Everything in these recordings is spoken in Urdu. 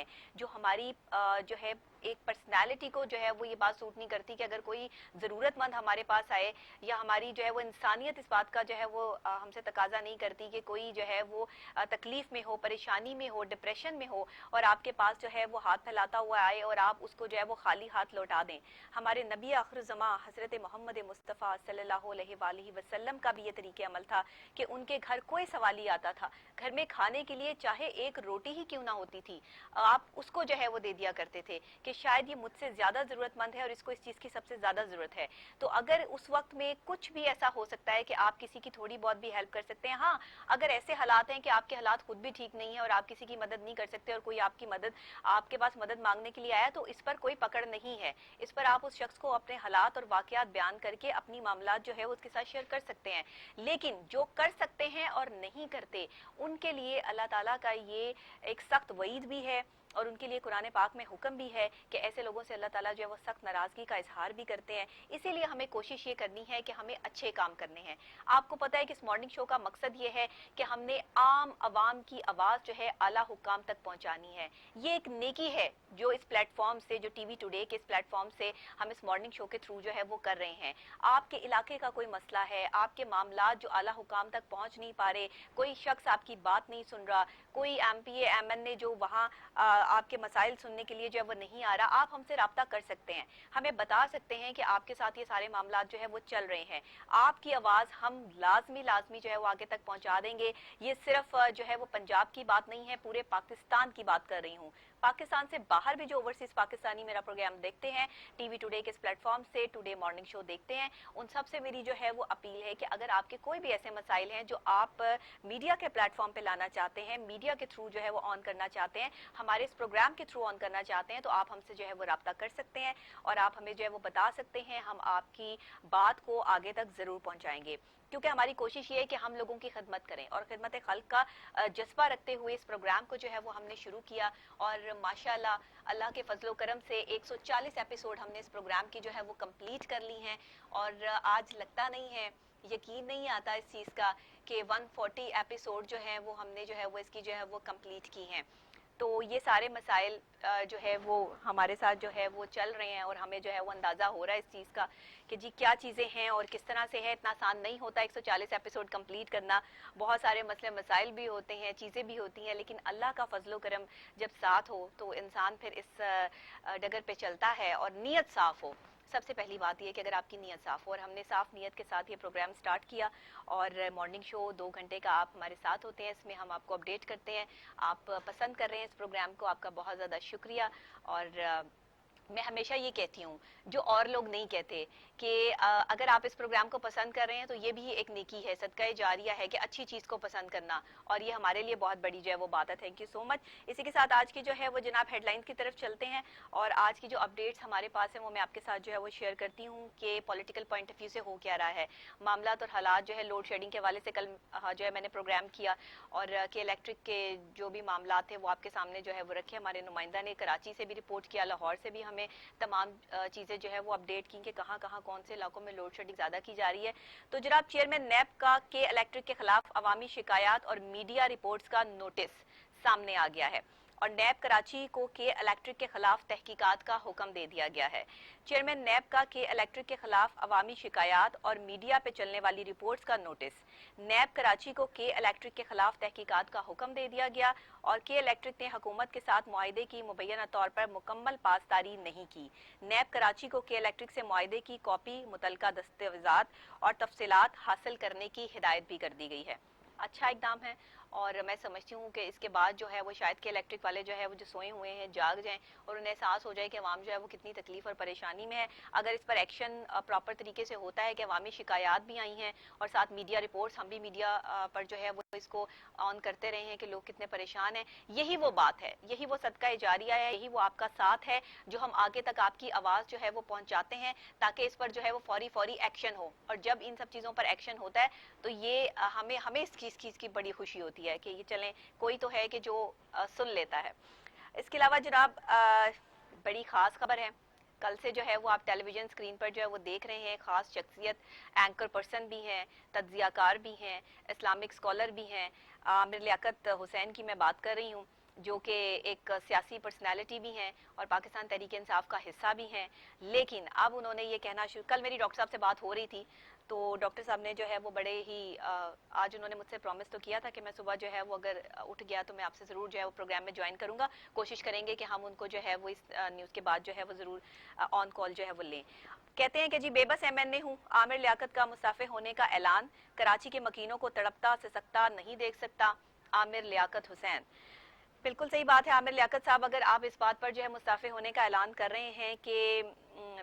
ہیں, جو ہماری جو ہے ایک پرسنالٹی کو جو ہے وہ یہ بات سوٹ نہیں کرتی کہ اگر کوئی ضرورت مند ہمارے پاس آئے, یا ہماری جو ہے وہ انسانیت اس بات کا جو ہے وہ ہم سے تقاضا نہیں کرتی کہ کوئی جو ہے وہ تکلیف میں ہو, پریشانی میں ہو, ڈپریشن میں ہو, اور آپ کے پاس جو ہے وہ ہاتھ پھیلاتا ہوا آئے اور آپ اس کو جو ہے وہ خالی ہاتھ لوٹا دیں. ہمارے نبی آخر الزماں حضرت محمد مصطفیٰ صلی اللہ علیہ وآلہ وسلم کا بھی یہ طریقہ عمل تھا کہ ان کے گھر کوئی سوالی آتا تھا, گھر میں کھانے کے لیے چاہے ایک روٹی ہی کیوں نہ ہوتی تھی, آپ اس کو جو ہے وہ دے دیا کرتے تھے کہ شاید یہ مجھ سے زیادہ ضرورت مند ہے اور اس کو اس چیز کی سب سے زیادہ ضرورت ہے. تو اگر اس وقت میں کچھ بھی ایسا ہو سکتا ہے کہ آپ کسی کی تھوڑی بہت بھی ہیلپ کر سکتے ہیں. ہاں, اگر ایسے حالات ہیں کہ آپ کے حالات خود بھی ٹھیک نہیں ہیں اور آپ کسی کی مدد نہیں کر سکتے اور کوئی آپ کے پاس مدد مانگنے کے لیے آیا, تو اس پر کوئی پکڑ نہیں ہے, اس پر آپ اس شخص کو اپنے حالات اور واقعات بیان کر کے اپنی معاملات جو ہے اس کے ساتھ شیئر کر سکتے ہیں. لیکن جو کر سکتے ہیں اور نہیں کرتے, ان کے لیے اللہ تعالیٰ کا یہ ایک سخت وعید بھی ہے, اور ان کے لیے قرآن پاک میں حکم بھی ہے کہ ایسے لوگوں سے اللہ تعالیٰ جو ہے وہ سخت ناراضگی کا اظہار بھی کرتے ہیں. اسی لیے ہمیں کوشش یہ کرنی ہے کہ ہمیں اچھے کام کرنے ہیں. آپ کو پتہ ہے کہ اس مارننگ شو کا مقصد یہ ہے کہ ہم نے عام عوام کی آواز جو ہے اعلیٰ حکام تک پہنچانی ہے. یہ ایک نیکی ہے جو اس پلیٹ فارم سے, جو ٹی وی ٹوڈے کے اس پلیٹ فارم سے ہم اس مارننگ شو کے تھرو جو ہے وہ کر رہے ہیں. آپ کے علاقے کا کوئی مسئلہ ہے, آپ کے معاملات جو اعلیٰ حکام تک پہنچ نہیں پا رہے, کوئی شخص آپ کی بات نہیں سن رہا, کوئی M P A M N A جو وہاں آپ کے مسائل سننے کے لیے جو ہے وہ نہیں آ رہا, آپ ہم سے رابطہ کر سکتے ہیں, ہمیں بتا سکتے ہیں کہ آپ کے ساتھ یہ سارے معاملات جو ہے وہ چل رہے ہیں. آپ کی آواز ہم لازمی جو ہے وہ آگے تک پہنچا دیں گے. یہ صرف جو ہے وہ پنجاب کی بات نہیں ہے, پورے پاکستان کی بات کر رہی ہوں. پاکستان سے باہر بھی جو اوورسیز پاکستانی میرا پروگرام دیکھتے ہیں, ٹی وی ٹوڈے کے اس پلیٹ فارم سے ٹوڈے مارننگ شو دیکھتے ہیں, ان سب سے میری جو ہے وہ اپیل ہے کہ اگر آپ کے کوئی بھی ایسے مسائل ہیں جو آپ میڈیا کے پلیٹ فارم پہ لانا چاہتے ہیں, میڈیا کے تھرو جو ہے وہ آن کرنا چاہتے ہیں, ہمارے اس پروگرام کے تھرو آن کرنا چاہتے ہیں, تو آپ ہم سے جو ہے وہ رابطہ کر سکتے ہیں اور آپ ہمیں جو ہے وہ بتا سکتے ہیں. ہم آپ کی بات کو آگے تک ضرور پہنچائیں گے, کیونکہ ہماری کوشش یہ ہے کہ ہم لوگوں کی خدمت کریں, اور خدمت خلق کا جذبہ رکھتے ہوئے اس پروگرام کو جو ہے وہ ہم نے شروع کیا, اور ماشاءاللہ اللہ کے فضل و کرم سے 140 ایپیسوڈ ہم نے اس پروگرام کی جو ہے وہ کمپلیٹ کر لی ہیں. اور آج لگتا نہیں ہے, یقین نہیں آتا اس چیز کا کہ 140 ایپیسوڈ جو ہیں وہ ہم نے جو ہے وہ اس کی جو ہے وہ کمپلیٹ کی ہیں. تو یہ سارے مسائل جو ہے وہ ہمارے ساتھ جو ہے وہ چل رہے ہیں, اور ہمیں جو ہے وہ اندازہ ہو رہا ہے اس چیز کا کہ جی کیا چیزیں ہیں اور کس طرح سے ہے. اتنا آسان نہیں ہوتا 140 ایپیسوڈ کمپلیٹ کرنا, بہت سارے مسئلے مسائل بھی ہوتے ہیں, چیزیں بھی ہوتی ہیں, لیکن اللہ کا فضل و کرم جب ساتھ ہو تو انسان پھر اس ڈگر پہ چلتا ہے, اور نیت صاف ہو. سب سے پہلی بات یہ کہ اگر آپ کی نیت صاف ہو, اور ہم نے صاف نیت کے ساتھ یہ پروگرام سٹارٹ کیا, اور مارننگ شو 2 گھنٹے کا آپ ہمارے ساتھ ہوتے ہیں, اس میں ہم آپ کو اپڈیٹ کرتے ہیں, آپ پسند کر رہے ہیں اس پروگرام کو, آپ کا بہت زیادہ شکریہ. اور میں ہمیشہ یہ کہتی ہوں جو اور لوگ نہیں کہتے کہ اگر آپ اس پروگرام کو پسند کر رہے ہیں تو یہ بھی ایک نیکی ہے, صدقہ جاریہ ہے کہ اچھی چیز کو پسند کرنا, اور یہ ہمارے لیے بہت بڑی جو ہے وہ بات ہے. تھینک یو سو مچ. اسی کے ساتھ آج کی جو ہے وہ جناب ہیڈ لائنز کی طرف چلتے ہیں, اور آج کی جو اپڈیٹس ہمارے پاس ہیں وہ میں آپ کے ساتھ جو ہے وہ شیئر کرتی ہوں کہ پولیٹیکل پوائنٹ آف ویو سے ہو کیا رہا ہے. معاملات اور حالات جو ہے لوڈ شیڈنگ کے حوالے سے کل جو ہے میں نے پروگرام کیا, اور کہ الیکٹرک کے جو بھی معاملات ہیں وہ آپ کے سامنے جو ہے وہ رکھے. ہمارے نمائندہ نے کراچی سے بھی رپورٹ کیا, لاہور سے بھی ہمیں تمام چیزیں جو ہے وہ اپڈیٹ کی کہ کہاں کہاں کون سے علاقوں میں لوڈ شیڈنگ زیادہ کی جا رہی ہے. تو جناب چیئرمین نیب کا کے الیکٹرک کے خلاف عوامی شکایات اور میڈیا رپورٹس کا نوٹس سامنے آ گیا ہے, اور نیب کراچی کو کے الیکٹرک کے خلاف تحقیقات کا حکم دے دیا گیا ہے. چیئرمین نیب کا کے الیکٹرک کے خلاف عوامی شکایات اور میڈیا پہ چلنے والی رپورٹس کا نوٹس. نیب کراچی کو کے الیکٹرک کے خلاف تحقیقات کا حکم دے دیا گیا, اور کے الیکٹرک نے حکومت کے ساتھ معاہدے کی مبینہ طور پر مکمل پاسداری نہیں کی. نیب کراچی کو کے الیکٹرک سے معاہدے کی کاپی, متعلقہ دستاویزات اور تفصیلات حاصل کرنے کی ہدایت بھی کر دی گئی ہے. اچھا اقدام ہے, اور میں سمجھتی ہوں کہ اس کے بعد جو ہے وہ شاید کہ الیکٹرک والے جو ہے وہ جو سوئے ہوئے ہیں جاگ جائیں, اور انہیں احساس ہو جائے کہ عوام جو ہے وہ کتنی تکلیف اور پریشانی میں ہے. اگر اس پر ایکشن پراپر طریقے سے ہوتا ہے کہ عوامی شکایات بھی آئی ہیں, اور ساتھ میڈیا رپورٹس, ہم بھی میڈیا پر جو ہے وہ اس کو آن کرتے رہے ہیں کہ لوگ کتنے پریشان ہیں, یہی وہ بات ہے, یہی وہ صدقہ جاریہ ہے, یہی وہ آپ کا ساتھ ہے جو ہم آگے تک آپ کی آواز جو ہے وہ پہنچاتے ہیں, تاکہ اس پر جو ہے وہ فوری ایکشن ہو. اور جب ان سب چیزوں پر ایکشن ہوتا ہے تو یہ ہمیں اس چیز کی بڑی خوشی ہوتی ہے کہ یہ چلیں کوئی تو ہے کہ جو سن لیتا ہے. اس کے علاوہ جناب بڑی خاص خبر ہے, کل سے جو ہے وہ آپ ٹیلی ویژن اسکرین پر جو ہے وہ دیکھ رہے ہیں خاص شخصیت, اینکر پرسن بھی ہیں, تجزیہ کار بھی ہیں, اسلامک اسکالر بھی ہیں. عامر لیاقت حسین کی میں بات کر رہی ہوں. جو کہ ایک سیاسی پرسنالٹی بھی ہیں اور پاکستان تحریک انصاف کا حصہ بھی ہیں، لیکن اب انہوں نے یہ کہنا شروع، کل میری ڈاکٹر صاحب سے بات ہو رہی تھی تو ڈاکٹر صاحب نے جو ہے وہ بڑے ہی آج انہوں نے مجھ سے پرومس تو کیا تھا کہ میں صبح جو ہے وہ اگر اٹھ گیا تو میں آپ سے ضرور جو ہے وہ پروگرام میں جوائن کروں گا، کوشش کریں گے کہ ہم ان کو جو ہے وہ اس نیوز کے بعد جو ہے وہ ضرور آن کال جو ہے وہ لیں۔ کہتے ہیں کہ جی بے بس ایم این اے ہوں، عامر لیاقت کا مستعفی ہونے کا اعلان، کراچی کے مکینوں کو تڑپتا سسکتا نہیں دیکھ سکتا عامر لیاقت حسین۔ بالکل صحیح بات ہے عامر لیاقت صاحب، اگر آپ اس بات پر جو ہے مستعفی ہونے کا اعلان کر رہے ہیں کہ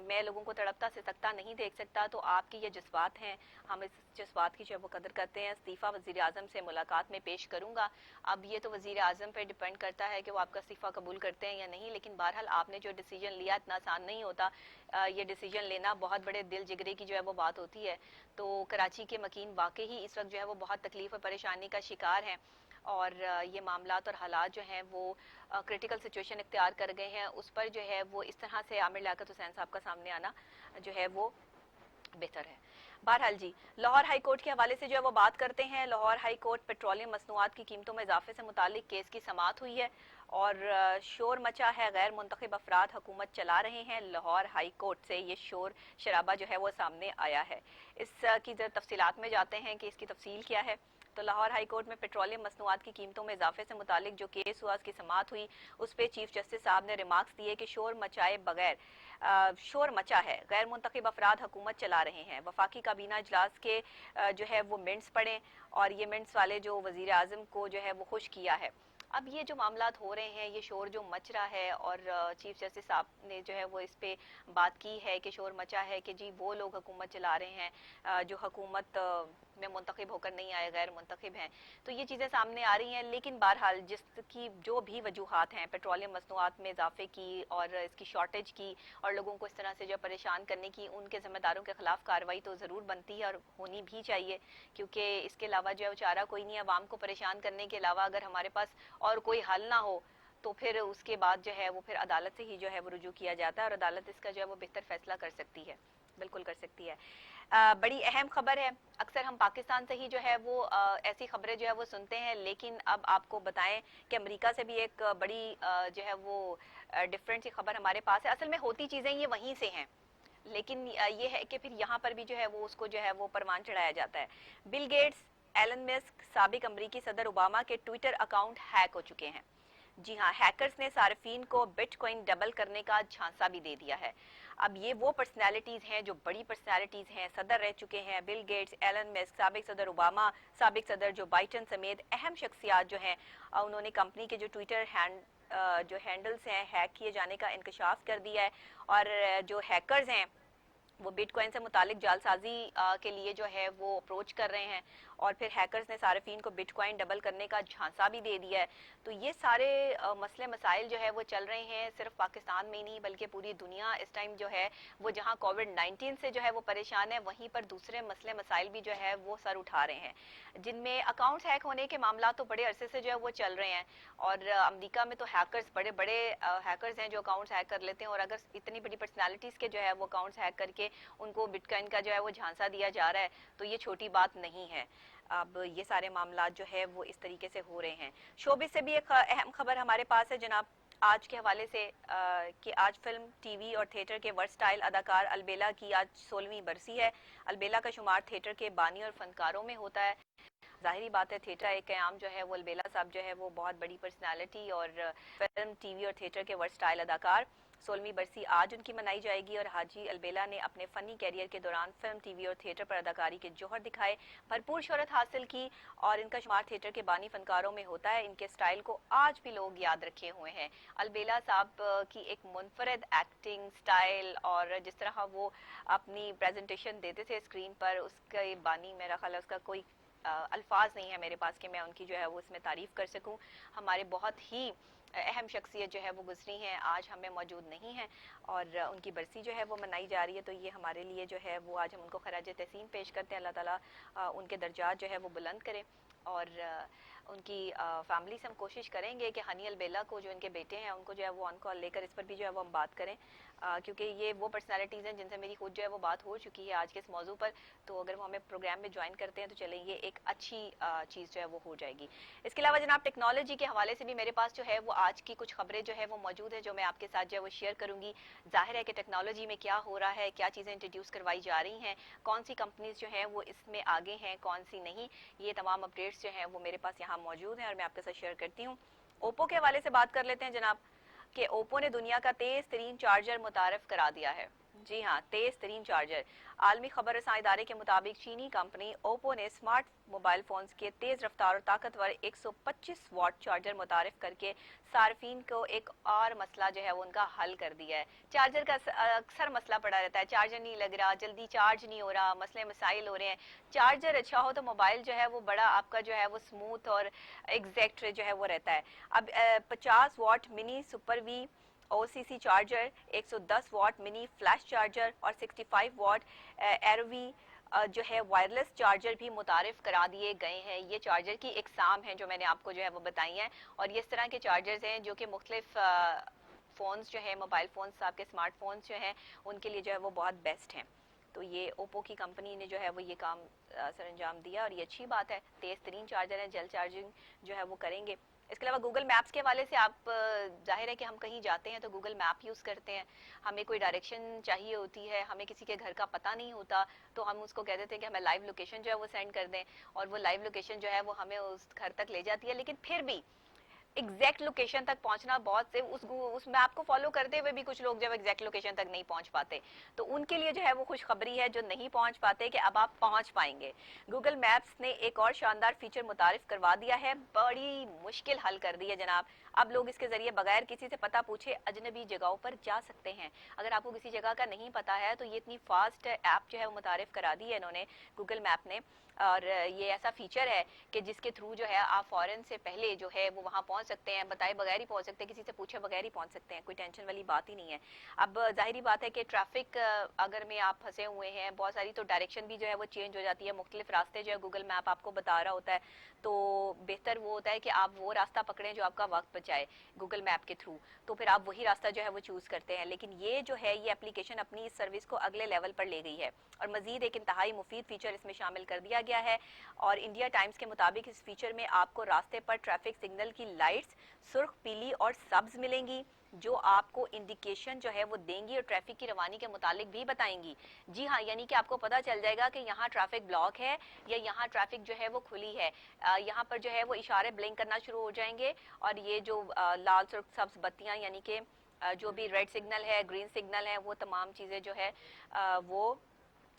میں لوگوں کو تڑپتا سسکتا نہیں دیکھ سکتا، تو آپ کی یہ جذبات ہیں، ہم اس جذبات کی جو ہے وہ قدر کرتے ہیں۔ استعفیٰ وزیر اعظم سے ملاقات میں پیش کروں گا، اب یہ تو وزیر اعظم پہ ڈیپینڈ کرتا ہے کہ وہ آپ کا استعفیٰ قبول کرتے ہیں یا نہیں، لیکن بہرحال آپ نے جو ڈیسیجن لیا اتنا آسان نہیں ہوتا، یہ ڈیسیجن لینا بہت بڑے دل جگرے کی جو ہے وہ بات ہوتی ہے۔ تو کراچی کے مکین واقعی اس وقت جو ہے وہ بہت تکلیف اور پریشانی کا شکار ہیں، اور یہ معاملات اور حالات جو ہیں وہ کرٹیکل سچویشن اختیار کر گئے ہیں، اس پر جو ہے وہ اس طرح سے عامر لیاقت حسین صاحب کا سامنے آنا جو ہے وہ بہتر ہے۔ بہرحال جی، لاہور ہائی کورٹ کے حوالے سے جو ہے وہ بات کرتے ہیں۔ لاہور ہائی کورٹ پیٹرولیم مصنوعات کی قیمتوں میں اضافے سے متعلق کیس کی سماعت ہوئی ہے اور شور مچا ہے، غیر منتخب افراد حکومت چلا رہے ہیں۔ لاہور ہائی کورٹ سے یہ شور شرابہ جو ہے وہ سامنے آیا ہے۔ اس کی تفصیلات میں جاتے ہیں کہ اس کی تفصیل کیا ہے۔ تو لاہور ہائی کورٹ میں پیٹرولیم مصنوعات کی قیمتوں میں اضافے سے متعلق جو کیس ہوا، اس کی سماعت ہوئی، اس پہ چیف جسٹس صاحب نے ریمارکس دیے کہ شور مچائے بغیر شور مچا ہے، غیر منتخب افراد حکومت چلا رہے ہیں۔ وفاقی کابینہ اجلاس کے جو ہے وہ منٹس پڑھیں، اور یہ منٹس والے جو وزیر اعظم کو جو ہے وہ خوش کیا ہے۔ اب یہ جو معاملات ہو رہے ہیں، یہ شور جو مچ رہا ہے، اور چیف جسٹس صاحب نے جو ہے وہ اس پہ بات کی ہے کہ شور مچا ہے کہ جی وہ لوگ حکومت چلا رہے ہیں جو حکومت میں منتخب ہو کر نہیں آئے، غیر منتخب ہیں۔ تو یہ چیزیں سامنے آ رہی ہیں، لیکن بہرحال جس کی جو بھی وجوہات ہیں پیٹرولیم مصنوعات میں اضافے کی اور اس کی شارٹیج کی اور لوگوں کو اس طرح سے جو پریشان کرنے کی، ان کے ذمہ داروں کے خلاف کارروائی تو ضرور بنتی ہے اور ہونی بھی چاہیے، کیونکہ اس کے علاوہ جو ہے چارہ کوئی نہیں ہے۔ عوام کو پریشان کرنے کے علاوہ اگر ہمارے پاس اور کوئی حل نہ ہو تو پھر اس کے بعد جو ہے وہ پھر عدالت سے ہی جو ہے وہ رجوع کیا جاتا ہے، اور عدالت اس کا جو ہے وہ بہتر فیصلہ کر سکتی ہے، بالکل کر سکتی ہے۔ بڑی اہم خبر ہے، اکثر ہم پاکستان سے ہی جو ہے وہ ایسی خبریں جو ہے وہ سنتے ہیں، لیکن اب آپ کو بتائیں کہ امریکہ سے بھی ایک بڑی جو ہے وہ ڈفرینٹ سی خبر ہمارے پاس ہے۔ اصل میں ہوتی چیزیں یہ وہیں سے ہیں، لیکن یہ ہے کہ پھر یہاں پر بھی جو ہے وہ اس کو جو ہے وہ پروان چڑھایا جاتا ہے۔ بل گیٹس، ایلن مسک، سابق امریکی صدر اوباما کے ٹویٹر اکاؤنٹ ہیک ہو چکے ہیں۔ جی ہاں، ہیکرز نے صارفین کو بٹ کوائن ڈبل کرنے کا جھانسا بھی دے دیا ہے۔ اب یہ وہ پرسنالٹیز ہیں جو بڑی پرسنالٹیز ہیں، صدر رہ چکے ہیں، بل گیٹس، ایلن مسک، سابق صدر اوباما، سابق صدر جو بائیڈن سمیت اہم شخصیات جو ہیں، انہوں نے کمپنی کے جو ٹویٹر جو ہینڈلز ہیں ہیک کیے جانے کا انکشاف کر دیا ہے، اور جو ہیکرز ہیں وہ بٹ کوائن سے متعلق جعل سازی کے لیے جو ہے وہ اپروچ کر رہے ہیں، اور پھر ہیکرز نے صارفین کو بٹ کوائن ڈبل کرنے کا جھانسا بھی دے دیا ہے۔ تو یہ سارے مسئلے مسائل جو ہے وہ چل رہے ہیں، صرف پاکستان میں ہی نہیں بلکہ پوری دنیا اس ٹائم جو ہے وہ جہاں کووڈ-19 سے جو ہے وہ پریشان ہے، وہیں پر دوسرے مسئلے مسائل بھی جو ہے وہ سر اٹھا رہے ہیں، جن میں اکاؤنٹس ہیک ہونے کے معاملات تو بڑے عرصے سے جو ہے وہ چل رہے ہیں، اور امریکہ میں تو ہیکرز بڑے بڑے ہیکرز ہیں جو اکاؤنٹس ہیک کر لیتے ہیں، اور اگر اتنی بڑی پرسنالٹیز کے جو ہے وہ اکاؤنٹس ہیک کر کے ان کو بٹ کوائن کا جو ہے وہ جھانسا دیا جا رہا ہے، تو یہ چھوٹی بات نہیں ہے۔ اب یہ سارے معاملات جو ہے وہ اس طریقے سے ہو رہے ہیں۔ شوبز سے بھی ایک اہم خبر ہمارے پاس ہے جناب، آج کے حوالے سے کہ آج فلم، ٹی وی اور تھیٹر کے ورسٹائل اداکار البیلا کی آج 16ویں برسی ہے۔ البیلا کا شمار تھیٹر کے بانی اور فنکاروں میں ہوتا ہے۔ ظاہری بات ہے تھیٹر ایک قیام جو ہے وہ البیلا صاحب جو ہے وہ بہت بڑی پرسنالٹی اور فلم، ٹی وی اور تھیٹر کے ورسٹائل اداکار، 16ویں برسی آج ان کی منائی جائے گی، اور حاجی البیلا نے اپنے فنی کیریئر کے دوران فلم، ٹی وی اور تھیٹر پر اداکاری کے جوہر دکھائے، بھرپور شہرت حاصل کی، اور ان کا شمار تھیٹر کے بانی فنکاروں میں ہوتا ہے۔ ان کے سٹائل کو آج بھی لوگ یاد رکھے ہوئے ہیں۔ البیلا صاحب کی ایک منفرد ایکٹنگ سٹائل، اور جس طرح وہ اپنی پریزنٹیشن دیتے تھے اسکرین پر، اس کے بانی میرا خیال ہے اس کا کوئی الفاظ نہیں ہے میرے پاس کہ میں ان کی جو ہے وہ اس میں تعریف کر سکوں۔ ہمارے بہت ہی اہم شخصیت جو ہے وہ گزری ہیں، آج ہمیں موجود نہیں ہیں، اور ان کی برسی جو ہے وہ منائی جا رہی ہے، تو یہ ہمارے لیے جو ہے وہ آج ہم ان کو خراج تحسین پیش کرتے ہیں۔ اللہ تعالیٰ ان کے درجات جو ہے وہ بلند کرے، اور ان کی فیملی سے ہم کوشش کریں گے کہ ہنی البیلا کو جو ان کے بیٹے ہیں ان کو جو ہے وہ آن کال لے کر اس پر بھی جو ہے وہ ہم بات کریں، کیونکہ یہ وہ پرسنالٹیز ہیں جن سے میری خود جو ہے وہ بات ہو چکی ہے آج کے اس موضوع پر، تو اگر وہ ہمیں پروگرام میں جوائن کرتے ہیں تو چلیں یہ ایک اچھی چیز جو ہے وہ ہو جائے گی۔ اس کے علاوہ جناب ٹیکنالوجی کے حوالے سے بھی میرے پاس جو ہے وہ آج کی کچھ خبریں جو ہے وہ موجود ہیں جو میں آپ کے ساتھ جو ہے وہ شیئر کروں گی۔ ظاہر ہے کہ ٹیکنالوجی میں کیا ہو رہا ہے، کیا چیزیں انٹروڈیوس کروائی جا رہی ہیں، کون سی کمپنیز جو ہیں وہ اس میں آگے ہیں، کون سی نہیں، یہ تمام اپڈیٹس جو ہیں وہ میرے پاس یہاں موجود ہیں اور میں آپ کے ساتھ شیئر کرتی ہوں۔ اوپو کے حوالے سے بات کر لیتے ہیں جناب کہ اوپو نے دنیا کا تیز ترین چارجر متعارف کرا دیا ہے۔ جی ہاں، تیز ترین چارجر۔ عالمی خبر رساں ادارے کے مطابق چینی کمپنی اوپو نے اسمارٹ موبائل فونز کے تیز رفتار اور طاقتور 125 واٹ چارجر متعارف کر کے صارفین کو ایک اور مسئلہ جو ہے وہ ان کا حل کر دیا ہے۔ چارجر کا اکثر مسئلہ پڑا رہتا ہے، چارجر نہیں لگ رہا، جلدی چارج نہیں ہو رہا، مسئلے مسائل ہو رہے ہیں۔ چارجر اچھا ہو تو موبائل جو ہے وہ بڑا آپ کا جو ہے وہ اسموتھ اور ایگزیکٹ جو ہے وہ رہتا ہے۔ اب 50 watt mini super V O C C charger, 110 watt mini flash charger اور 65 واٹ ایروی جو ہے وائرلیس چارجر بھی متعارف کرا دیے گئے ہیں۔ یہ چارجر کی اقسام ہیں جو میں نے آپ کو جو ہے وہ بتائی ہیں، اور یہ اس طرح کے چارجرز ہیں جو کہ مختلف فونز جو ہیں، موبائل فونز، آپ کے اسمارٹ فونز جو ہیں ان کے لیے جو ہے وہ بہت بیسٹ ہیں۔ تو یہ اوپو کی کمپنی نے جو ہے وہ یہ کام سر انجام دیا اور یہ اچھی بات ہے۔ تیز ترین چارجر ہیں، جلد چارجنگ جو ہے وہ کریں گے۔ اس کے علاوہ گوگل میپس کے حوالے سے آپ ظاہر ہے کہ ہم کہیں جاتے ہیں تو گوگل میپ یوز کرتے ہیں، ہمیں کوئی ڈائریکشن چاہیے ہوتی ہے، ہمیں کسی کے گھر کا پتہ نہیں ہوتا تو ہم اس کو کہہ دیتے ہیں کہ ہمیں لائیو لوکیشن جو ہے وہ سینڈ کر دیں، اور وہ لائیو لوکیشن جو ہے وہ ہمیں اس گھر تک لے جاتی ہے، لیکن پھر بھی ایگزیکٹ لوکیشن تک پہنچنا بہت سے اس میپ کو فالو کرتے ہوئے بھی کچھ لوگ جب ایگزیکٹ لوکیشن تک نہیں پہنچ پاتے، تو ان کے لیے جو ہے وہ خوشخبری ہے جو نہیں پہنچ پاتے کہ اب آپ پہنچ پائیں گے۔ گوگل میپس نے ایک اور شاندار فیچر متعارف کروا دیا ہے، بڑی مشکل حل کر دی ہے جناب۔ اب لوگ اس کے ذریعے بغیر کسی سے پتہ پوچھے اجنبی جگہوں پر جا سکتے ہیں۔ اگر آپ کو کسی جگہ کا نہیں پتہ ہے تو یہ اتنی فاسٹ ایپ جو ہے وہ متعارف کرا دی ہے انہوں نے، گوگل میپ نے، اور یہ ایسا فیچر ہے کہ جس کے تھرو جو ہے آپ فوراً سے پہلے جو ہے وہ وہاں پہنچ سکتے ہیں، بتائے بغیر ہی پہنچ سکتے ہیں، کسی سے پوچھے بغیر ہی پہنچ سکتے ہیں، کوئی ٹینشن والی بات ہی نہیں ہے۔ اب ظاہری بات ہے کہ ٹریفک اگر میں آپ پھنسے ہوئے ہیں بہت ساری، تو ڈائریکشن بھی جو ہے وہ چینج ہو جاتی ہے، مختلف راستے جو ہے گوگل میپ آپ کو بتا رہا ہوتا ہے، تو بہتر وہ ہوتا ہے کہ آپ وہ راستہ پکڑیں جو آپ کا وقت بچائے گوگل میپ کے تھرو، تو پھر آپ وہی راستہ جو ہے وہ چوز کرتے ہیں۔ لیکن یہ جو ہے یہ اپلیکیشن اپنی اس سروس کو اگلے لیول پر لے گئی ہے، اور مزید ایک انتہائی مفید فیچر اس میں شامل کر دیا گیا ہے، اور انڈیا ٹائمز کے مطابق اس فیچر میں آپ کو راستے پر ٹریفک سگنل کی لائٹس سرخ، پیلی اور سبز ملیں گی، جو آپ کو انڈیکیشن جو ہے وہ دیں گی اور ٹریفک کی روانی کے متعلق بھی بتائیں گی۔ جی ہاں، یعنی کہ آپ کو پتہ چل جائے گا کہ یہاں ٹریفک بلاک ہے یا یہاں ٹریفک جو ہے وہ کھلی ہے، یہاں پر جو ہے وہ اشارے بلنک کرنا شروع ہو جائیں گے، اور یہ جو لال، سرخ، سبز بتیاں یعنی کہ جو بھی ریڈ سگنل ہے، گرین سگنل ہے، وہ تمام چیزیں جو ہے وہ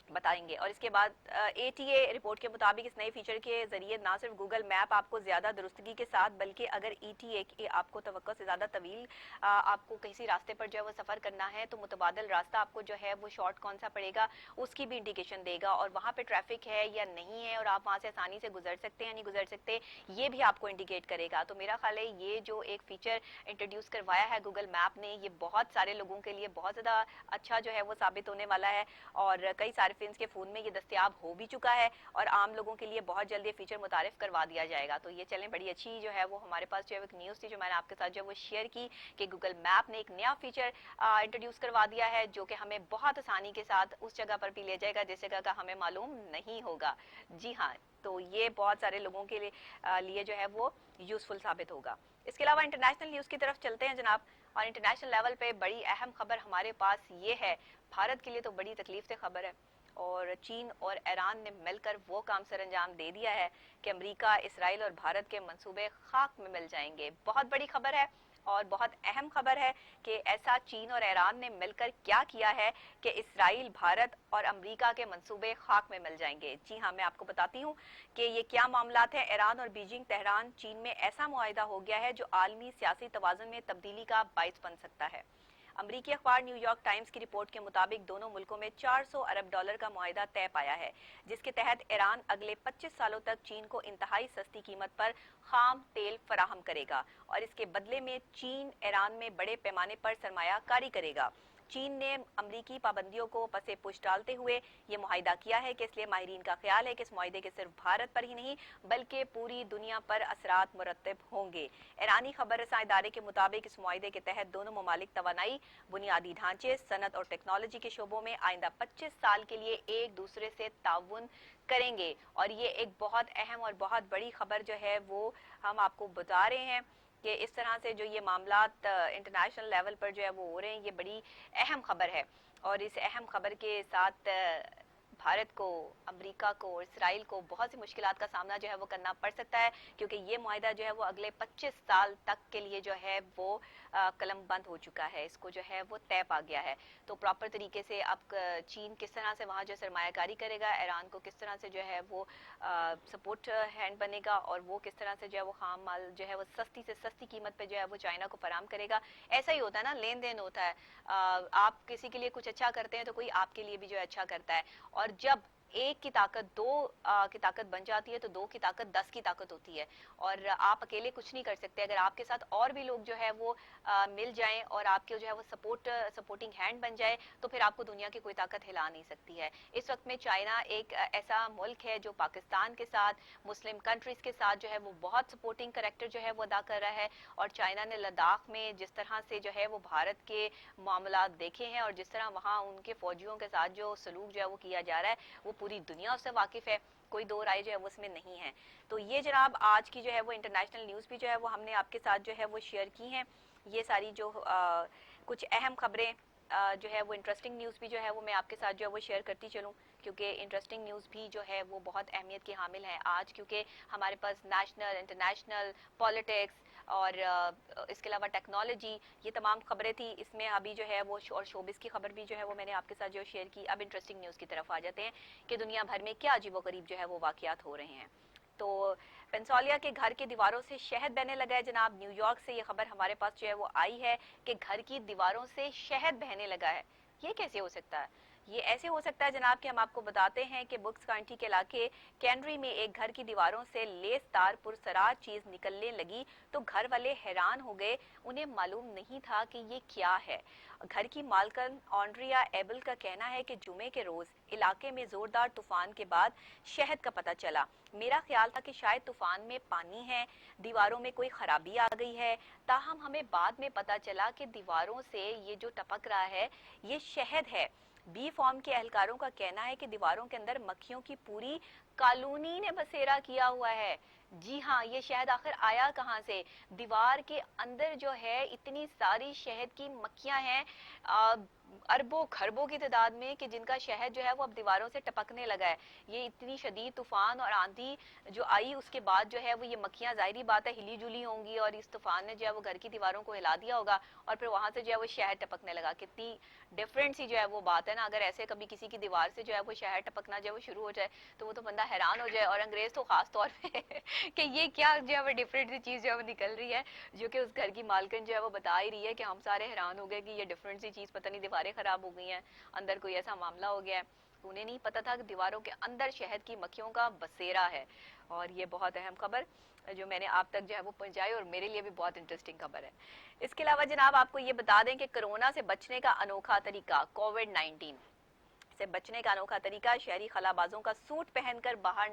بتائیں گے۔ اور اس کے بعد اے ٹی اے رپورٹ کے مطابق اس نئے فیچر کے ذریعے نہ صرف گوگل میپ آپ کو زیادہ درستگی کے ساتھ، بلکہ اگر ای ٹی اے کی آپ کو توقع سے زیادہ طویل آپ کو کسی راستے پر جو ہے وہ سفر کرنا ہے تو متبادل راستہ آپ کو جو ہے وہ شارٹ کون سا پڑے گا اس کی بھی انڈیکیشن دے گا، اور وہاں پہ ٹریفک ہے یا نہیں ہے اور آپ وہاں سے آسانی سے گزر سکتے ہیں نہیں گزر سکتے، یہ بھی آپ کو انڈیکیٹ کرے گا۔ تو میرا خیال ہے یہ جو ایک فیچر انٹروڈیوس کروایا ہے گوگل میپ نے، یہ بہت سارے لوگوں کے لیے بہت زیادہ اچھا جو ہے وہ ثابت ہونے والا ہے، اور کئی سارے کے فون میں یہ دستیاب ہو بھی چکا ہے، اور عام لوگوں کے لیے بہت جلد یہ فیچر متعارف کروا دیا جائے گا۔ تو یہ چلیں بڑی اچھی جو ہے وہ ہمارے پاس جو ہے ایک نیوز تھی جو میں نے آپ کے ساتھ جو ہے وہ شیئر کی کہ گوگل میپ نے ایک نیا فیچر انٹروڈیوس کروا دیا ہے جو کہ ہمیں بہت آسانی کے ساتھ اس جگہ پر بھی لے جائے گا جس جگہ کا ہمیں معلوم نہیں ہوگا۔ جی ہاں، تو یہ بہت سارے لوگوں کے لیے جو ہے وہ یوزفل ثابت ہوگا۔ اس کے علاوہ انٹرنیشنل نیوز کی طرف چلتے ہیں جناب، اور انٹرنیشنل لیول پہ بڑی اہم خبر ہمارے پاس یہ ہے، بھارت کے لیے تو بڑی تکلیف سے خبر ہے، اور چین اور ایران نے مل کر وہ کام سر انجام دے دیا ہے کہ امریکہ، اسرائیل اور بھارت کے منصوبے خاک میں مل جائیں گے۔ بہت بڑی خبر ہے اور بہت اہم خبر ہے کہ ایسا چین اور ایران نے مل کر کیا کیا ہے کہ اسرائیل، بھارت اور امریکہ کے منصوبے خاک میں مل جائیں گے۔ جی ہاں، میں آپ کو بتاتی ہوں کہ یہ کیا معاملات ہیں۔ ایران اور بیجنگ تہران چین میں ایسا معاہدہ ہو گیا ہے جو عالمی سیاسی توازن میں تبدیلی کا باعث بن سکتا ہے۔ امریکی اخبار نیو یارک ٹائمز کی رپورٹ کے مطابق دونوں ملکوں میں $400 ارب کا معاہدہ طے پایا ہے، جس کے تحت ایران اگلے 25 سالوں تک چین کو انتہائی سستی قیمت پر خام تیل فراہم کرے گا، اور اس کے بدلے میں چین ایران میں بڑے پیمانے پر سرمایہ کاری کرے گا۔ چین نے امریکی پابندیوں کو پسے پش ڈالتے ہوئے یہ معاہدہ کیا ہے کہ اس لیے ماہرین کا خیال ہے کہ اس معاہدے کے صرف بھارت پر ہی نہیں بلکہ پوری دنیا پر اثرات مرتب ہوں گے۔ ایرانی خبر رساں ادارے کے مطابق اس معاہدے کے تحت دونوں ممالک توانائی، بنیادی ڈھانچے، صنعت اور ٹیکنالوجی کے شعبوں میں آئندہ 25 سال کے لیے ایک دوسرے سے تعاون کریں گے۔ اور یہ ایک بہت اہم اور بہت بڑی خبر جو ہے وہ ہم آپ کو بتا رہے ہیں کہ اس طرح سے جو یہ معاملات انٹرنیشنل لیول پر جو ہے وہ ہو رہے ہیں، یہ بڑی اہم خبر ہے۔ اور اس اہم خبر کے ساتھ بھارت کو، امریکہ کو اور اسرائیل کو بہت سی مشکلات کا سامنا جو ہے وہ کرنا پڑ سکتا ہے، کیونکہ یہ معاہدہ جو ہے وہ اگلے 25 سال تک کے لیے جو ہے وہ قلم بند ہو چکا ہے، اس کو جو ہے وہ طے پا گیا ہے۔ تو پراپر طریقے سے اب چین کس طرح سے وہاں جو سرمایہ کاری کرے گا، ایران کو کس طرح سے جو ہے وہ سپورٹ ہینڈ بنے گا، اور وہ کس طرح سے جو ہے وہ خام مال جو ہے وہ سستی سے سستی قیمت پہ جو ہے وہ چائنا کو فراہم کرے گا۔ ایسا ہی ہوتا ہے نا، لین دین ہوتا ہے، آپ کسی کے لیے کچھ اچھا کرتے ہیں تو کوئی آپ کے لیے بھی جو ہے اچھا کرتا ہے، اور جب ایک کی طاقت دو کی طاقت بن جاتی ہے تو دو کی طاقت 10 کی طاقت ہوتی ہے، اور آپ اکیلے کچھ نہیں کر سکتے۔ اگر آپ کے ساتھ اور بھی لوگ جو ہے وہ مل جائیں اور آپ کے جو ہے وہ سپورٹنگ ہینڈ بن جائے تو پھر آپ کو دنیا کی کوئی طاقت ہلا نہیں سکتی ہے۔ اس وقت میں چائنا ایک ایسا ملک ہے جو پاکستان کے ساتھ، مسلم کنٹریز کے ساتھ جو ہے وہ بہت سپورٹنگ کریکٹر جو ہے وہ ادا کر رہا ہے، اور چائنا نے لداخ میں جس طرح سے جو ہے وہ بھارت کے معاملات دیکھے ہیں اور جس طرح وہاں ان کے فوجیوں کے ساتھ جو سلوک جو ہے وہ کیا جا رہا ہے، وہ پوری دنیا اس سے واقف ہے، کوئی دو رائے جو ہے وہ اس میں نہیں ہے۔ تو یہ جناب آج کی جو ہے وہ انٹرنیشنل نیوز بھی جو ہے وہ ہم نے آپ کے ساتھ جو ہے وہ شیئر کی ہیں۔ یہ ساری جو کچھ اہم خبریں جو ہے وہ انٹرسٹنگ نیوز بھی جو ہے وہ میں آپ کے ساتھ جو ہے وہ شیئر کرتی چلوں، کیونکہ انٹرسٹنگ نیوز بھی جو ہے وہ بہت اہمیت کی حامل ہے آج، کیونکہ ہمارے پاس نیشنل، انٹرنیشنل، پولیٹکس اور اس کے علاوہ ٹیکنالوجی، یہ تمام خبریں تھیں اس میں۔ ابھی جو ہے وہ اور شوبز کی خبر بھی جو ہے وہ میں نے آپ کے ساتھ جو شیئر کی۔ اب انٹرسٹنگ نیوز کی طرف آ جاتے ہیں کہ دنیا بھر میں کیا عجیب و غریب جو ہے وہ واقعات ہو رہے ہیں۔ تو پینسولیا کے گھر کی دیواروں سے شہد بہنے لگا ہے جناب۔ نیو یارک سے یہ خبر ہمارے پاس جو ہے وہ آئی ہے کہ گھر کی دیواروں سے شہد بہنے لگا ہے۔ یہ کیسے ہو سکتا ہے؟ یہ ایسے ہو سکتا ہے جناب کہ ہم آپ کو بتاتے ہیں کہ بکس کانٹی کے علاقے کینری میں ایک گھر کی دیواروں سے لیس دار پرسرار چیز نکلنے لگی تو گھر والے حیران ہو گئے، انہیں معلوم نہیں تھا کہ یہ کیا ہے۔ گھر کی مالکن آنڈریا ایبل کا کہنا ہے کہ جمعے کے روز علاقے میں زوردار طوفان کے بعد شہد کا پتہ چلا۔ میرا خیال تھا کہ شاید طوفان میں پانی ہے، دیواروں میں کوئی خرابی آ گئی ہے، تاہم ہمیں بعد میں پتہ چلا کہ دیواروں سے یہ جو ٹپک رہا ہے یہ شہد ہے۔ بی فارم کے اہلکاروں کا کہنا ہے کہ دیواروں کے اندر مکھیوں کی پوری کالونی نے بسیرا کیا ہوا ہے۔ جی ہاں، یہ شہد آخر آیا کہاں سے؟ دیوار کے اندر جو ہے اتنی ساری شہد کی مکھیاں ہیں، اربوں خربوں کی تعداد میں، کہ جن کا شہد جو ہے وہ اب دیواروں سے ٹپکنے لگا ہے۔ یہ اتنی شدید طوفان اور آندھی جو آئی اس کے بعد جو ہے وہ یہ مکھیاں ظاہری بات ہے ہلی جلی ہوں گی، اور اس طوفان نے جو ہے وہ گھر کی دیواروں کو ہلا دیا ہوگا اور پھر وہاں سے جو ہے وہ شہد ٹپکنے لگا۔ کتنی ڈفرینٹ سی جو ہے وہ بات ہے نا، اگر ایسے کبھی کسی کی دیوار سے جو ہے وہ شہد ٹپکنا جو ہے وہ شروع ہو جائے تو وہ تو بندہ حیران ہو جائے، اور انگریز تو خاص طور پہ کہ یہ کیا جو ہے وہ ڈفرینٹ سی چیز جو ہے وہ نکل رہی ہے، جو کہ اس گھر کی مالکن جو ہے وہ بتا ہی رہی ہے کہ ہم سارے حیران ہو گئے کہ یہ ڈفرینٹ سی چیز، پتہ نہیں دیواریں خراب ہو گئی ہیں، اندر کوئی ایسا معاملہ ہو گیا ہے۔ انہیں نہیں پتا تھا کہ دیواروں کے اندر شہد کی مکھیوں کا بسیرا ہے۔ اور یہ بہت اہم خبر جو میں نے آپ تک جو ہے وہ پہنچائی، اور میرے لیے بھی بہت انٹرسٹنگ خبر ہے۔ اس کے علاوہ جناب آپ کو یہ بتا دیں کہ کرونا سے بچنے کا انوکھا طریقہ، کووڈ-19 سے بچنے کا انوکھا طریقہ، شہری خلا بازوں کا سوٹ پہن کر باہر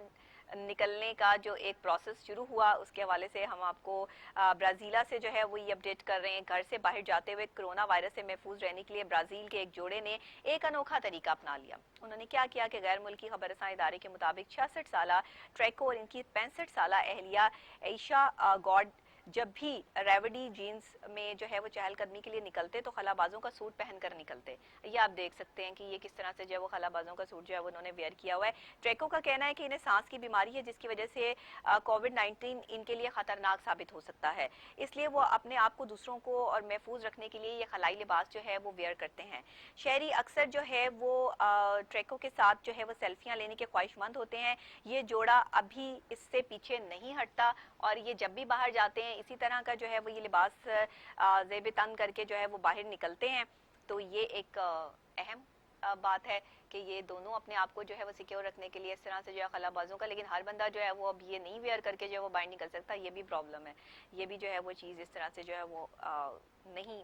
نکلنے کا جو ایک پروسیس شروع ہوا، اس کے حوالے سے ہم آپ کو برازیلا سے جو ہے وہ یہ اپڈیٹ کر رہے ہیں۔ گھر سے باہر جاتے ہوئے کرونا وائرس سے محفوظ رہنے کے لیے برازیل کے ایک جوڑے نے ایک انوکھا طریقہ اپنا لیا۔ انہوں نے کیا کیا کہ غیر ملکی خبر رساں ادارے کے مطابق 66 سالہ ٹریکو اور ان کی 65 سالہ اہلیہ عائشہ گاڈ جب بھی ریوڈی جینز میں جو ہے وہ چہل قدمی کے لیے نکلتے تو خلا بازوں کا سوٹ پہن کر نکلتے۔ یہ آپ دیکھ سکتے ہیں کہ یہ کس طرح سے جو ہے وہ خلا بازوں کا سوٹ جو ہے وہ انہوں نے ویئر کیا ہوا ہے۔ ٹریکو کا کہنا ہے کہ انہیں سانس کی بیماری ہے جس کی وجہ سے کووڈ-19 ان کے لیے خطرناک ثابت ہو سکتا ہے، اس لیے وہ اپنے آپ کو دوسروں کو اور محفوظ رکھنے کے لیے یہ خلائی لباس جو ہے وہ ویئر کرتے ہیں۔ شہری اکثر جو ہے وہ ٹریکو کے ساتھ جو ہے وہ سیلفیاں لینے کے خواہش مند ہوتے ہیں۔ یہ جوڑا ابھی اس سے پیچھے نہیں ہٹتا، اور یہ جب بھی باہر جاتے ہیں اسی طرح کا جو ہے وہ یہ لباس زیب تن کر کے جو ہے وہ باہر نکلتے ہیں۔ تو یہ ایک اہم بات ہے کہ یہ دونوں اپنے آپ کو جو ہے وہ سیکیور رکھنے کے لیے اس طرح سے جو ہے خلا بازوں کا، لیکن ہر بندہ جو ہے وہ اب یہ نہیں ویئر کر کے جو ہے وہ باہر نکل سکتا، یہ بھی پرابلم ہے۔ یہ بھی جو ہے وہ چیز اس طرح سے جو ہے وہ نہیں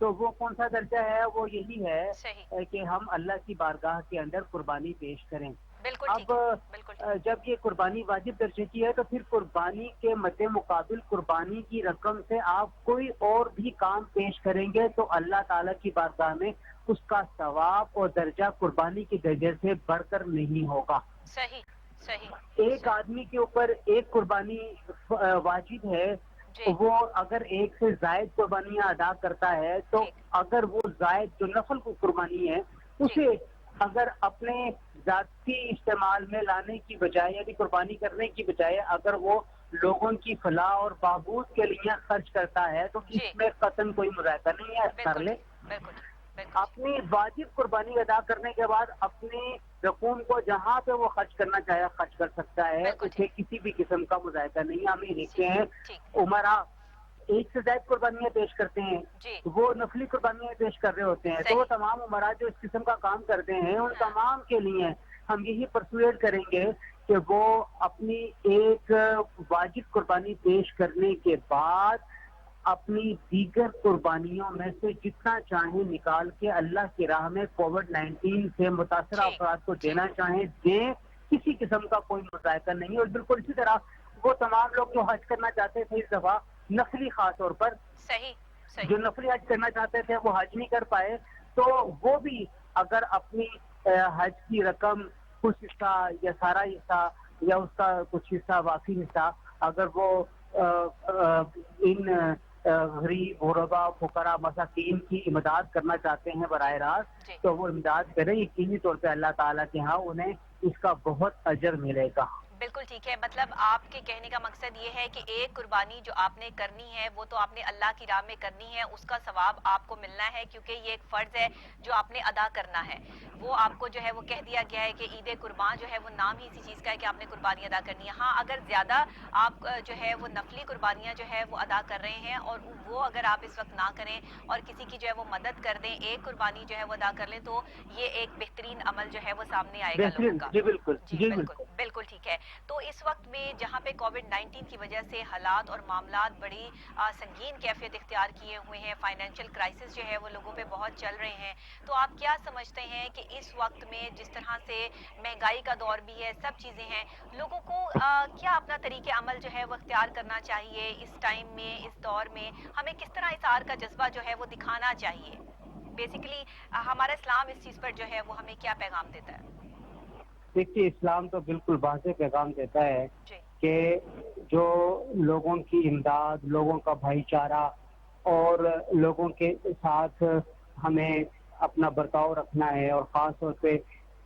تو وہ کون سا درجہ ہے؟ وہ یہی صحیح، ہے کہ ہم اللہ کی بارگاہ کے اندر قربانی پیش کریں. بالکل ٹھیک اب ہے، بالکل ٹھیک ہے، جب یہ قربانی واجب درجے کی ہے تو پھر قربانی کے مد مقابل قربانی کی رقم سے آپ کوئی اور بھی کام پیش کریں گے تو اللہ تعالیٰ کی بارگاہ میں اس کا ثواب اور درجہ قربانی کے درجے سے بڑھ کر نہیں ہوگا. صحیح، صحیح، ایک صحیح، آدمی کے اوپر ایک قربانی واجب ہے، جی، وہ اگر ایک سے زائد قربانیاں ادا کرتا ہے تو ٹھیک، اگر وہ زائد جو نفل کو قربانی ہے ٹھیک، اسے اگر اپنے ذاتی استعمال میں لانے کی بجائے یعنی قربانی کرنے کی بجائے اگر وہ لوگوں کی فلاح اور بہبود کے لیے خرچ کرتا ہے تو جی، اس میں قطعاً کوئی مذائقہ نہیں ہے. کر بالکل لے. ٹھیک، بالکل ٹھیک، بالکل ٹھیک، اپنی واجب قربانی ادا کرنے کے بعد اپنی رقوم کو جہاں پہ وہ خرچ کرنا چاہے خرچ کر سکتا ہے. بالکل اسے ٹھیک، کسی بھی قسم کا مذائقہ نہیں. ہم یہ ٹھیک، دیکھتے ہیں ٹھیک، عمرہ ایک سے زائد قربانیاں پیش کرتے ہیں، جی، وہ نفلی قربانیاں پیش کر رہے ہوتے ہیں. تو وہ صحیح، تمام عمرہ جو اس قسم کا کام کرتے ہیں ان ہاں، تمام کے لیے ہم یہی پرسویٹ کریں گے کہ وہ اپنی ایک واجب قربانی پیش کرنے کے بعد اپنی دیگر قربانیوں میں سے جتنا چاہیں نکال کے اللہ کی راہ میں کووڈ-19 سے متاثرہ ٹھیک، افراد کو ٹھیک، دینا چاہیں دیں. کسی قسم کا کوئی مذائقہ نہیں. اور بالکل اسی طرح وہ تمام لوگ جو حج کرنا چاہتے تھے اس دفعہ نفلی خاص طور پر صحیح، صحیح، جو نفلی حج کرنا چاہتے تھے وہ حج نہیں کر پائے تو وہ بھی اگر اپنی حج کی رقم کچھ حصہ یا سارا حصہ یا اس کا کچھ حصہ باقی حصہ اگر وہ ان غریب غربا فقراء مساکین کی امداد کرنا چاہتے ہیں براہ جی، راست جی، تو وہ امداد کریں. یقینی طور پہ اللہ تعالیٰ کے ہاں انہیں اس کا بہت اجر ملے گا. بالکل ٹھیک ہے. مطلب آپ کے کہنے کا مقصد یہ ہے کہ ایک قربانی جو آپ نے کرنی ہے وہ تو آپ نے اللہ کی راہ میں کرنی ہے، اس کا ثواب آپ کو ملنا ہے کیونکہ یہ ایک فرض ہے جو آپ نے ادا کرنا ہے. وہ آپ کو جو ہے وہ کہہ دیا گیا ہے کہ عید قربان جو ہے وہ نام ہی اسی چیز کا ہے کہ آپ نے قربانی ادا کرنی ہے. ہاں اگر زیادہ آپ جو ہے وہ نفلی قربانیاں جو ہے وہ ادا کر رہے ہیں اور وہ اگر آپ اس وقت نہ کریں اور کسی کی جو ہے وہ مدد کر دیں، ایک قربانی جو ہے وہ ادا کر لیں تو یہ ایک بہترین عمل جو ہے وہ سامنے آئے گا لوگوں بہترین. کا. جی بالکل. جی جی بالکل، بالکل. بالکل ٹھیک ہے. تو اس وقت میں جہاں پہ کووڈ-19 کی وجہ سے حالات اور معاملات بڑی سنگین کیفیت اختیار کیے ہوئے ہیں، فائنینشیل کرائسس جو ہے وہ لوگوں پہ بہت چل رہے ہیں، تو آپ کیا سمجھتے ہیں کہ اس وقت میں جس طرح سے مہنگائی کا دور بھی ہے، سب چیزیں ہیں، لوگوں کو کیا اپنا طریقہ عمل جو ہے وہ اختیار کرنا چاہیے اس ٹائم میں، اس دور میں؟ ہمیں کس طرح اظہار کا جذبہ جو ہے وہ دکھانا چاہیے؟ بیسیکلی ہمارا اسلام اس چیز پر جو ہے وہ ہمیں کیا پیغام دیتا ہے؟ دیکھیے اسلام تو بالکل واضح پیغام دیتا ہے جی، کہ جو لوگوں کی امداد، لوگوں کا بھائی چارہ اور لوگوں کے ساتھ ہمیں اپنا برتاؤ رکھنا ہے. اور خاص طور پہ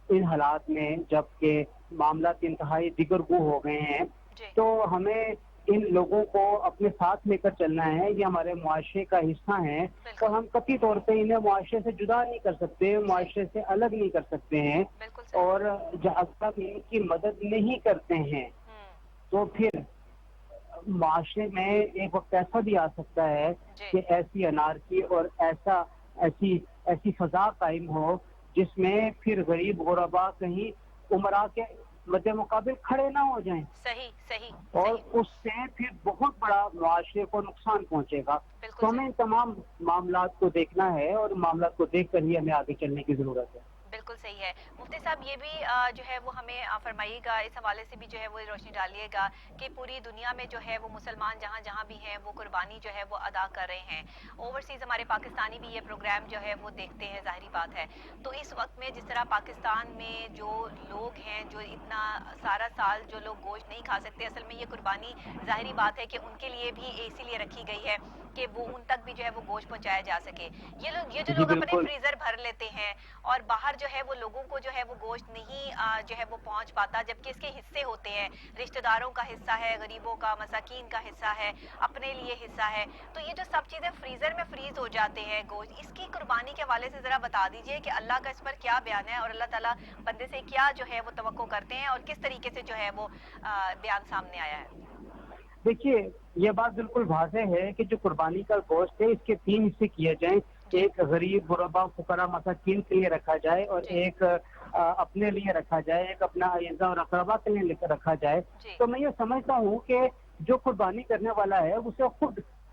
ان حالات میں جب کہ معاملات انتہائی دیگرگو ہو گئے ہیں جی، تو ہمیں ان لوگوں کو اپنے ساتھ لے کر چلنا ہے. یہ ہمارے معاشرے کا حصہ ہیں اور بالکل، ہم قطعی طور پہ انہیں معاشرے سے جدا نہیں کر سکتے، صحیح، معاشرے سے الگ نہیں کر سکتے ہیں. بالکل صحیح، اور جب تک ان کی مدد نہیں کرتے ہیں تو پھر معاشرے میں ایک وقت ایسا بھی آ سکتا ہے جی، کہ ایسی انارکی اور ایسی فضا قائم ہو جس میں پھر غریب غربا کہیں عمرہ کے مد مقابل کھڑے نہ ہو جائیں صحیح، صحیح، اور صحیح، اس سے پھر بہت بڑا معاشرے کو نقصان پہنچے گا. بالکل تو ہمیں صحیح، ان تمام معاملات کو دیکھنا ہے اور معاملات کو دیکھ کر ہی ہمیں آگے چلنے کی ضرورت ہے. بالکل صحیح ہے. مفتی صاحب یہ بھی جو ہے وہ ہمیں فرمائیے گا، اس حوالے سے بھی جو ہے وہ روشنی ڈالیے گا کہ پوری دنیا میں جو ہے وہ مسلمان جہاں جہاں بھی ہیں وہ قربانی جو ہے وہ ادا کر رہے ہیں. اوورسیز ہمارے پاکستانی بھی یہ پروگرام جو ہے وہ دیکھتے ہیں، ظاہری بات ہے. تو اس وقت میں جس طرح پاکستان میں جو لوگ ہیں جو اتنا سارا سال جو لوگ گوشت نہیں کھا سکتے، اصل میں یہ قربانی ظاہری بات ہے کہ ان کے لیے بھی اسی لیے رکھی گئی ہے کہ وہ ان تک بھی جو ہے وہ گوشت پہنچایا جا سکے. یہ جو جی لوگ اپنے بالکل. فریزر بھر لیتے ہیں اور باہر جو ہے وہ لوگوں کو جو ہے وہ گوشت نہیں جو ہے وہ پہنچ پاتا، جبکہ اس کے حصے ہوتے ہیں، رشتہ داروں کا حصہ ہے، غریبوں کا، مساکین کا حصہ ہے، اپنے لیے حصہ ہے. تو یہ جو سب چیزیں فریزر میں فریز ہو جاتے ہیں گوشت، اس کی قربانی کے حوالے سے ذرا بتا دیجئے کہ اللہ کا اس پر کیا بیان ہے اور اللہ تعالیٰ بندے سے کیا جو ہے وہ توقع کرتے ہیں اور کس طریقے سے جو ہے وہ بیان سامنے آیا ہے؟ دیکھیے یہ بات بالکل واضح ہے کہ جو قربانی کا گوشت ہے اس کے 3 حصے کیے جائیں. جی، ایک غریب غربا فقراء مساکین کے لیے رکھا جائے اور جی، ایک اپنے لیے رکھا جائے، ایک اپنا اعزا اور اقربا کے لیے رکھا جائے. جی، تو میں یہ سمجھتا ہوں کہ جو قربانی کرنے والا ہے اسے خود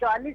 40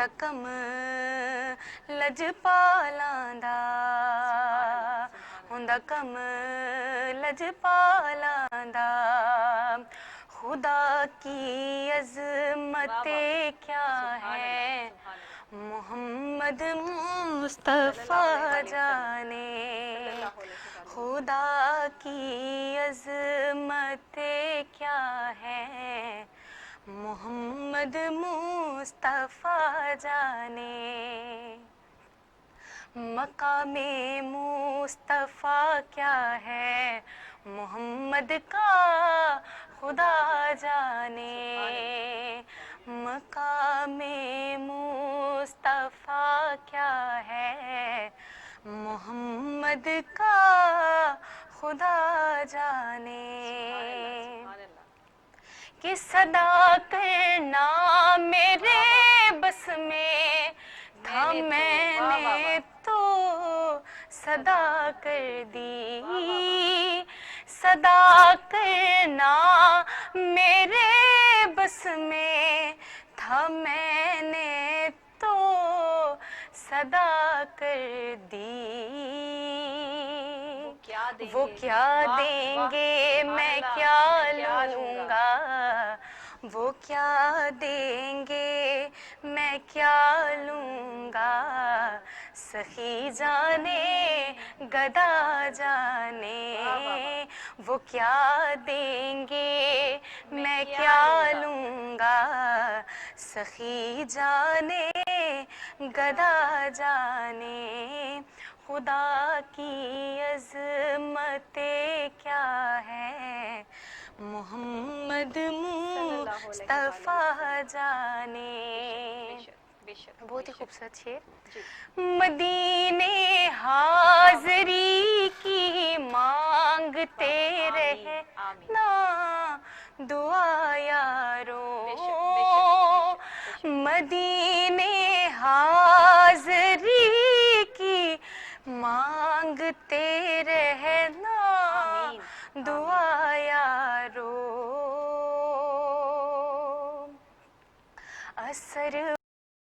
ہوندا کم لجپالاں دا ہوندا کم لجپالاں دا خدا کی عظمت کیا ہے محمد مصطفیٰ جانے خدا کی عظمت کیا ہے محمد مصطفیٰ جانے مقام مصطفیٰ کیا ہے محمد کا خدا جانے مقام مصطفیٰ کیا ہے محمد کا خدا جانے کہ صدا کرنا میرے بس میں تھا میں نے تو صدا کر دی صدا کرنا میرے بس میں تھا میں نے تو صدا کر دی وہ کیا دیں گے میں کیا لوں گا وہ کیا دیں گے میں کیا لوں گا سخی جانے گدا جانے وہ کیا دیں گے میں کیا لوں گا سخی جانے گدا جانے خدا کی عظمت کیا ہے محمد مصطفیٰ جانے بہت ہی خوبصورت شعر مدینے حاضری کی مانگتے رہے نا دعا یارو مدینے حاضری کی مانگتے